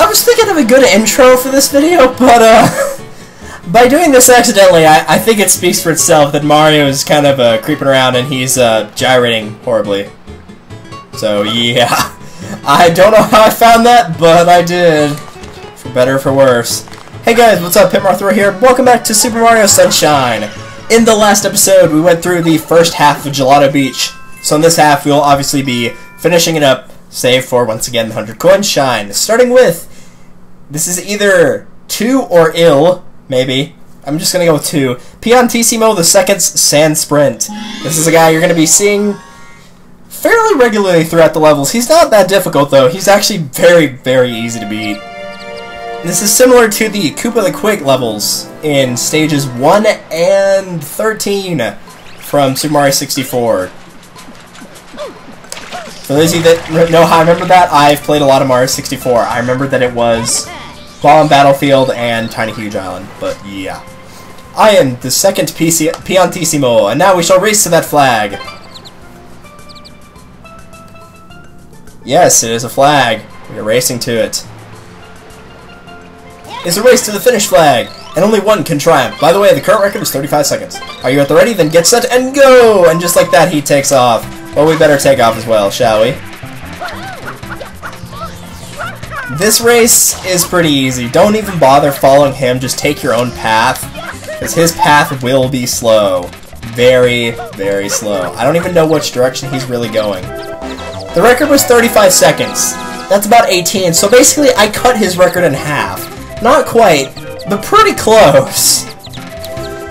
I was thinking of a good intro for this video, but by doing this accidentally, I think it speaks for itself that Mario is kind of creeping around and he's gyrating horribly. So yeah, I don't know how I found that, but I did. For better or for worse. Hey guys, what's up? Pitmarthra here. Welcome back to Super Mario Sunshine. In the last episode, we went through the first half of Gelato Beach. So in this half, we'll obviously be finishing it up, save for, once again, the 100 coin shine. Starting with, this is either 2 or ill, maybe. I'm just going to go with 2. Piantissimo the Second's Sand Sprint. This is a guy you're going to be seeing fairly regularly throughout the levels. He's not that difficult, though. He's actually very, very easy to beat. This is similar to the Koopa the Quick levels in stages 1 and 13 from Super Mario 64. For those of you that know how I remember that, I've played a lot of Mario 64. I remember that it was Bomb Battlefield and Tiny Huge Island, but yeah. I am the second Piantissimo, and now we shall race to that flag. Yes, it is a flag. We are racing to it. It's a race to the finish flag, and only one can triumph. By the way, the current record is 35 seconds. Are you at the ready? Then get set and go! And just like that, he takes off. Well, we better take off as well, shall we? This race is pretty easy. Don't even bother following him. Just take your own path, because his path will be slow. Very, very slow. I don't even know which direction he's really going. The record was 35 seconds. That's about 18, so basically I cut his record in half. Not quite, but pretty close.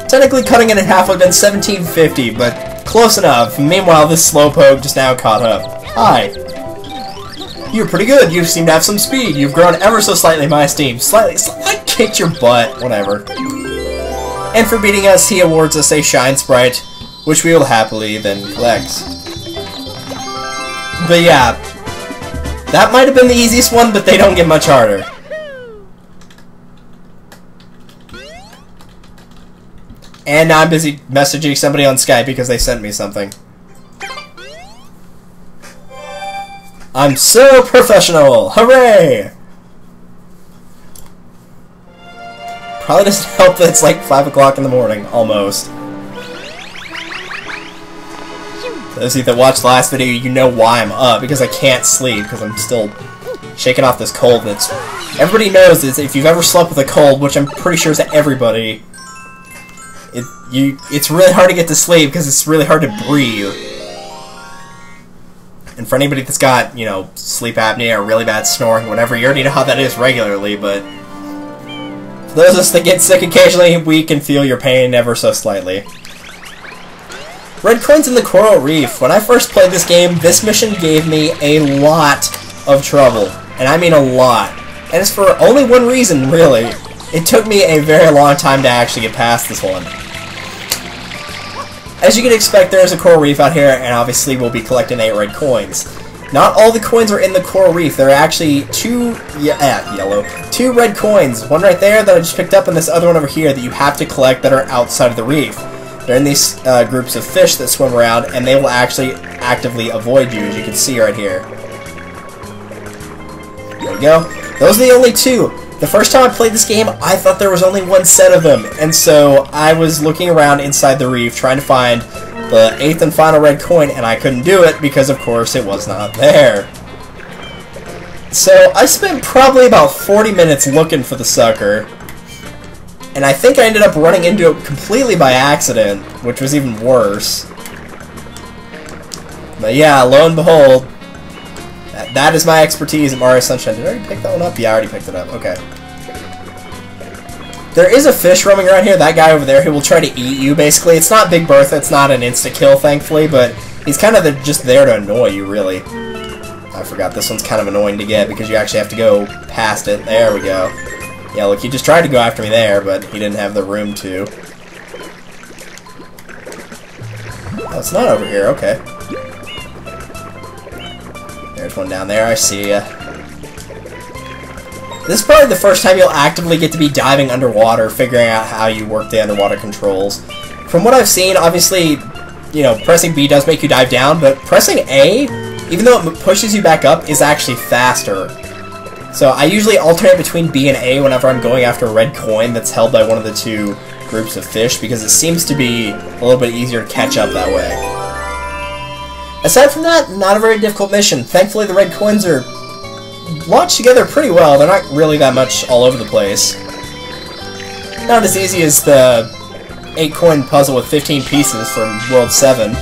Technically cutting it in half would have been 1750, but close enough. Meanwhile, this slowpoke just now caught up. Hi. You're pretty good. You seem to have some speed. You've grown ever so slightly in my esteem. Slightly. I kicked your butt. Whatever. And for beating us, he awards us a Shine Sprite, which we will happily then collect. But yeah, that might have been the easiest one, but they don't get much harder. And now I'm busy messaging somebody on Skype because they sent me something. I'm so professional! Hooray! Probably doesn't help that it's like 5 o'clock in the morning, almost. For those of you that watched the last video, you know why I'm up, because I can't sleep, because I'm still shaking off this cold that's... Everybody knows this, if you've ever slept with a cold, which I'm pretty sure is everybody... It's really hard to get to sleep because it's really hard to breathe. And for anybody that's got, you know, sleep apnea or really bad snoring, whatever, you already know how that is regularly, but for those of us that get sick occasionally, we can feel your pain ever so slightly. Red coins in the Coral Reef. When I first played this game, this mission gave me a lot of trouble. And I mean a lot. And it's for only one reason, really. It took me a very long time to actually get past this one. As you can expect, there is a coral reef out here, and obviously we'll be collecting 8 red coins. Not all the coins are in the coral reef. There are actually 2 red coins. One right there that I just picked up, and this other one over here that you have to collect that are outside of the reef. They're in these groups of fish that swim around, and they will actually actively avoid you, as you can see right here. There we go. Those are the only 2. The first time I played this game, I thought there was only 1 set of them, and so I was looking around inside the reef trying to find the 8th and final red coin, and I couldn't do it because, of course, it was not there. So I spent probably about 40 minutes looking for the sucker, and I think I ended up running into it completely by accident, which was even worse. But yeah, lo and behold, that is my expertise at Mario Sunshine. Did I already pick that one up? Yeah, I already picked it up. Okay. There is a fish roaming around here, that guy over there, who will try to eat you, basically. It's not Big Bertha, it's not an insta-kill, thankfully, but he's kind of just there to annoy you, really. I forgot this one's kind of annoying to get, because you actually have to go past it. There we go. Yeah, look, he just tried to go after me there, but he didn't have the room to. Oh, it's not over here, okay. There's one down there, I see ya. This is probably the first time you'll actively get to be diving underwater, figuring out how you work the underwater controls. From what I've seen, obviously, you know, pressing B does make you dive down, but pressing A, even though it pushes you back up, is actually faster. So I usually alternate between B and A whenever I'm going after a red coin that's held by one of the two groups of fish, because it seems to be a little bit easier to catch up that way. Aside from that, not a very difficult mission. Thankfully, the red coins are launched together pretty well. They're not really that much all over the place. Not as easy as the 8-coin puzzle with 15 pieces from World 7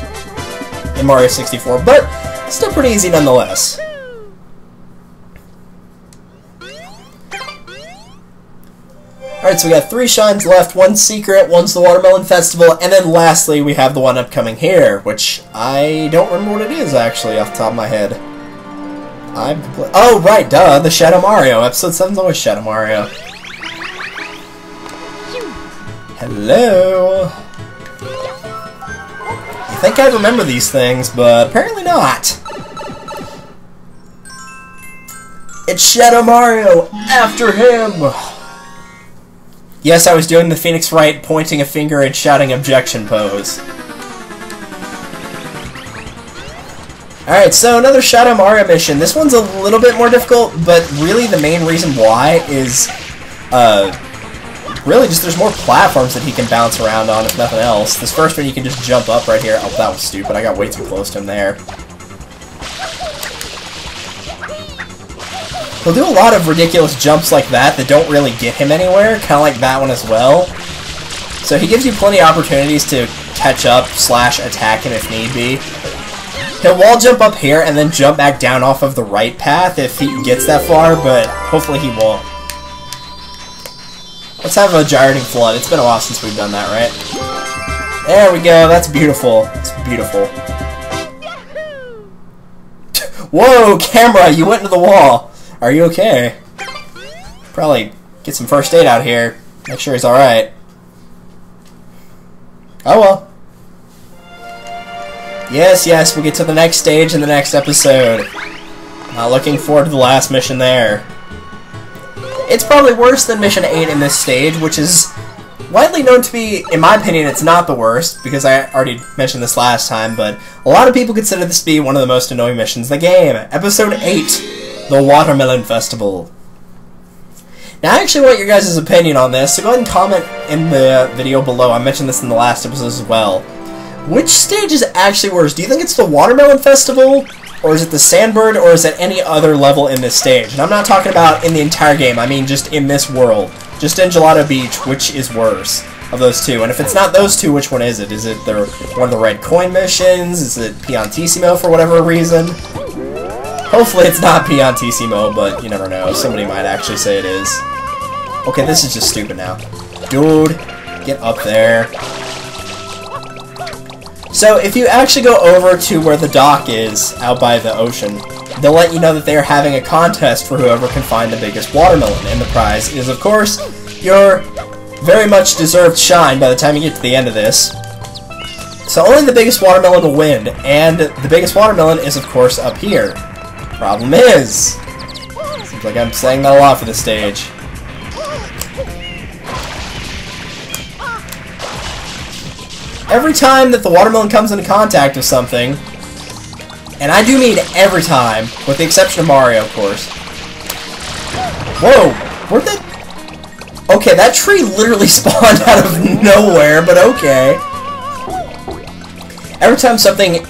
in Mario 64, but still pretty easy nonetheless. Alright, so we got 3 shines left, 1 secret, 1's the Watermelon Festival, and then lastly we have the one upcoming here, which I don't remember what it is actually off the top of my head. Oh, right, duh, the Shadow Mario. Episode 7's always Shadow Mario. Hello! I think I remember these things, but apparently not. It's Shadow Mario! After him! Yes, I was doing the Phoenix Wright pointing a finger and shouting objection pose. Alright, so another Shadow Mario mission. This one's a little bit more difficult, but really the main reason why is, really just there's more platforms that he can bounce around on, if nothing else. This first one you can just jump up right here. Oh, that was stupid. I got way too close to him there. He'll do a lot of ridiculous jumps like that that don't really get him anywhere, kind of like that one as well. So he gives you plenty of opportunities to catch up / attack him if need be. He'll wall jump up here and then jump back down off of the right path if he gets that far, but hopefully he won't. Let's have a gyrating flood. It's been a while since we've done that, right? There we go. That's beautiful. It's beautiful. Whoa, camera! You went into the wall. Are you okay? Probably get some first aid out here. Make sure he's alright. Oh well. Yes, yes, we'll get to the next stage in the next episode. Not looking forward to the last mission there. It's probably worse than Mission 8 in this stage, which is widely known to be, in my opinion, it's not the worst, because I already mentioned this last time, but a lot of people consider this to be one of the most annoying missions in the game. Episode 8. The Watermelon Festival. Now, I actually want your guys' opinion on this, so go ahead and comment in the video below. I mentioned this in the last episode as well. Which stage is actually worse? Do you think it's the Watermelon Festival, or is it the Sandbird, or is it any other level in this stage? And I'm not talking about in the entire game, I mean just in this world. Just in Gelato Beach, which is worse of those two? And if it's not those two, which one is it? Is it one of the red coin missions? Is it Piantissimo for whatever reason? Hopefully it's not Piantissimo, but you never know. Somebody might actually say it is. Okay, this is just stupid now. Dude, get up there. So, if you actually go over to where the dock is, out by the ocean, they'll let you know that they are having a contest for whoever can find the biggest watermelon. And the prize is, of course, your very much deserved shine by the time you get to the end of this. So only the biggest watermelon will win, and the biggest watermelon is, of course, up here. Problem is, seems like I'm saying that a lot for this stage. Every time that the watermelon comes into contact with something, and I do mean every time, with the exception of Mario, of course. Whoa! Where'd that... Okay, that tree literally spawned out of nowhere, but okay. Every time something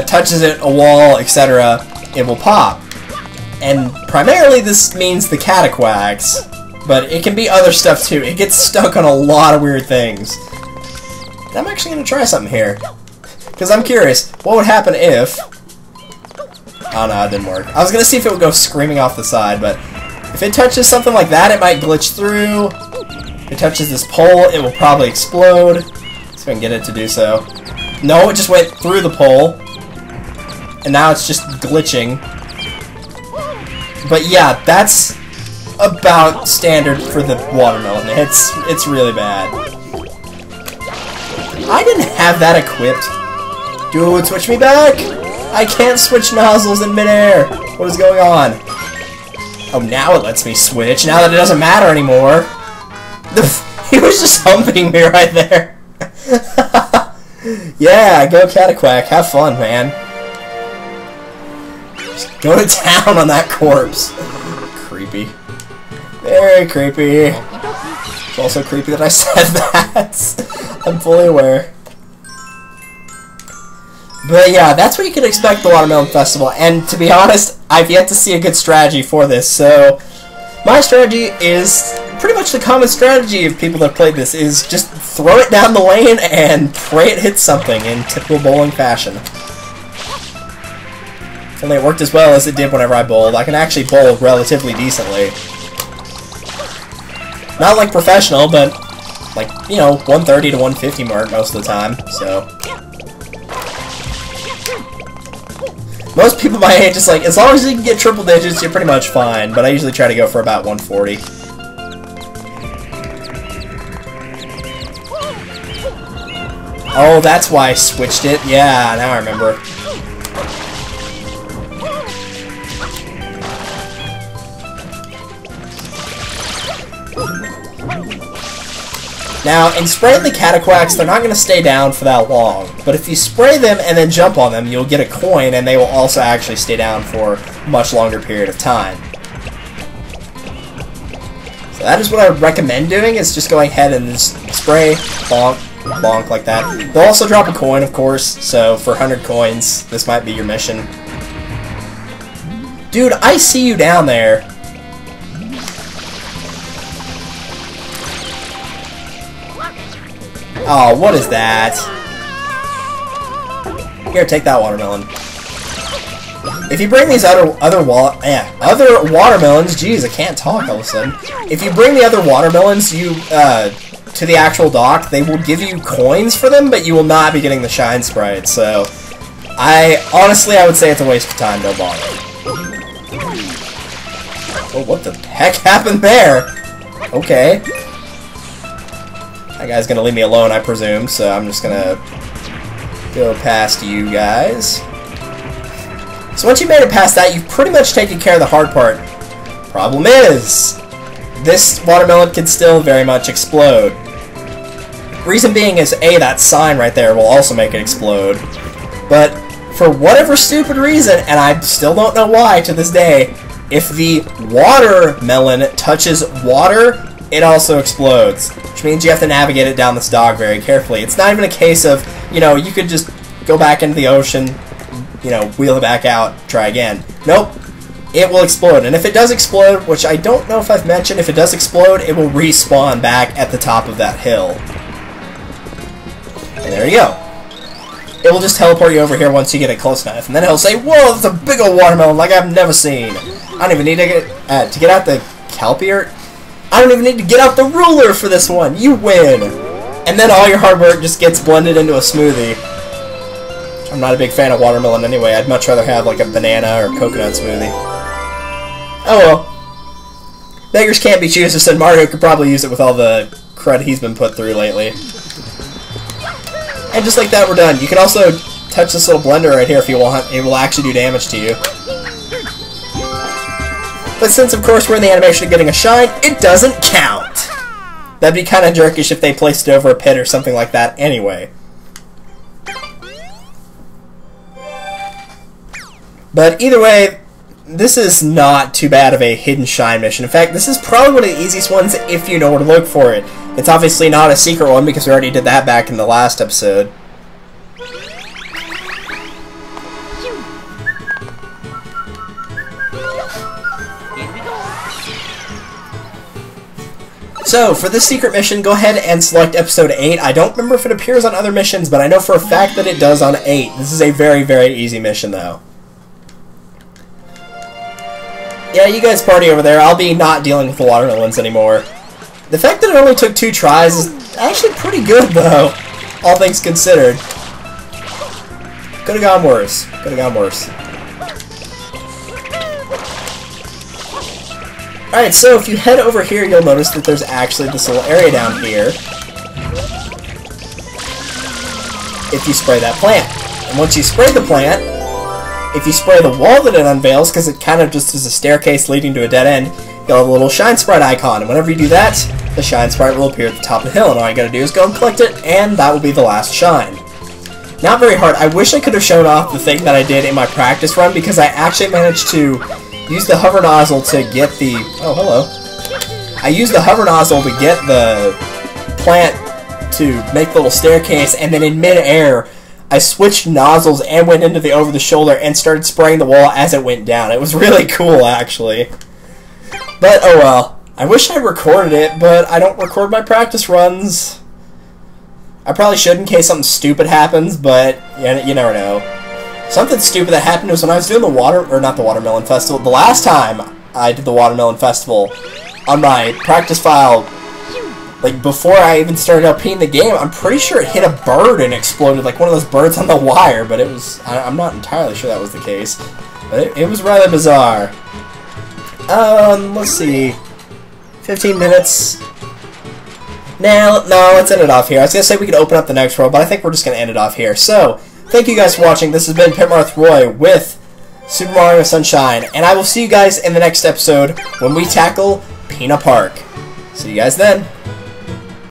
touches it, a wall, etc., it will pop. And primarily this means the cataquacks, but it can be other stuff too. It gets stuck on a lot of weird things. And I'm actually going to try something here, because I'm curious, what would happen if... Oh no, it didn't work. I was going to see if it would go screaming off the side, but if it touches something like that, it might glitch through. If it touches this pole, it will probably explode. See if I can get it to do so. No, it just went through the pole. And now it's just glitching. But yeah, that's about standard for the watermelon. It's really bad. I didn't have that equipped. Dude, switch me back! I can't switch nozzles in midair! What is going on? Oh, now it lets me switch, now that it doesn't matter anymore. He was just humping me right there. Yeah, go Cataquack, have fun, man. Just go to town on that corpse. Creep. creepy. Very creepy. It's also creepy that I said that. I'm fully aware. But yeah, that's what you can expect at the Watermelon Festival. And to be honest, I've yet to see a good strategy for this. So my strategy is pretty much the common strategy of people that have played this, is just throw it down the lane and pray it hits something in typical bowling fashion. Only it worked as well as it did whenever I bowled. I can actually bowl relatively decently. Not like professional, but like, you know, 130 to 150 mark most of the time, so. Most people my age, is like, as long as you can get triple digits, you're pretty much fine, but I usually try to go for about 140. Oh, that's why I switched it. Yeah, now I remember. Now, in spraying the Cataquacks, they're not going to stay down for that long. But if you spray them and then jump on them, you'll get a coin, and they will also actually stay down for a much longer period of time. So that is what I would recommend doing, is just going ahead and just spray, bonk, bonk like that. They'll also drop a coin, of course, so for 100 coins, this might be your mission. Dude, I see you down there. Oh, what is that? Here, take that watermelon. If you bring these other watermelons, geez, I can't talk all of a sudden. If you bring the other watermelons, to the actual dock, they will give you coins for them, but you will not be getting the shine sprite. So, honestly, I would say it's a waste of time. Don't bother. Oh, what the heck happened there? Okay. That guy's gonna leave me alone, I presume, so I'm just gonna go past you guys. So once you made it past that, you've pretty much taken care of the hard part. Problem is, this watermelon can still very much explode. Reason being is, A, that sign right there will also make it explode. But for whatever stupid reason, and I still don't know why to this day, if the watermelon touches water, it also explodes, which means you have to navigate it down this dock very carefully. It's not even a case of, you know, you could just go back into the ocean, you know, wheel it back out, try again. Nope, it will explode. And if it does explode, which I don't know if I've mentioned, if it does explode, it will respawn back at the top of that hill. And there you go. It will just teleport you over here once you get it close enough. And then it'll say, whoa, that's a big old watermelon like I've never seen. I don't even need to get out the Calpier. I don't even need to get out the ruler for this one. You win. And then all your hard work just gets blended into a smoothie. I'm not a big fan of watermelon anyway. I'd much rather have like a banana or coconut smoothie. Oh well. Beggars can't be choosers, and Mario could probably use it with all the crud he's been put through lately. And just like that, we're done. You can also touch this little blender right here if you want. It will actually do damage to you. But since, of course, we're in the animation of getting a shine, it doesn't count! That'd be kind of jerkish if they placed it over a pit or something like that anyway. But either way, this is not too bad of a hidden shine mission. In fact, this is probably one of the easiest ones if you know where to look for it. It's obviously not a secret one because we already did that back in the last episode. So, for this secret mission, go ahead and select episode 8. I don't remember if it appears on other missions, but I know for a fact that it does on 8. This is a very, very easy mission, though. Yeah, you guys party over there. I'll be not dealing with the watermelons anymore. The fact that it only took 2 tries is actually pretty good, though, all things considered. Could have gone worse. Could have gone worse. Alright, so if you head over here, you'll notice that there's actually this little area down here. If you spray that plant. And once you spray the plant, if you spray the wall that it unveils, because it kind of just is a staircase leading to a dead end, you'll have a little shine sprite icon. And whenever you do that, the shine sprite will appear at the top of the hill. And all you gotta do is go and collect it, and that will be the last shine. Not very hard. I wish I could have shown off the thing that I did in my practice run, because I actually managed to used the hover nozzle to get the... Oh, hello. I used the hover nozzle to get the plant to make the little staircase, and then in mid-air, I switched nozzles and went into the over-the-shoulder and started spraying the wall as it went down. It was really cool, actually. But, oh well. I wish I recorded it, but I don't record my practice runs. I probably should in case something stupid happens, but you never know. Something stupid that happened was when I was doing the Watermelon Festival. The last time I did the Watermelon Festival, on my practice file, like before I even started LPing the game, I'm pretty sure it hit a bird and exploded, like one of those birds on the wire, but it was, I'm not entirely sure that was the case. But it was rather bizarre. Let's see. 15 minutes. No, let's end it off here. I was going to say we could open up the next world, but I think we're just going to end it off here. So, thank you guys for watching. This has been Pitmarth Roy with Super Mario Sunshine, and I will see you guys in the next episode when we tackle Peanut Park. See you guys then.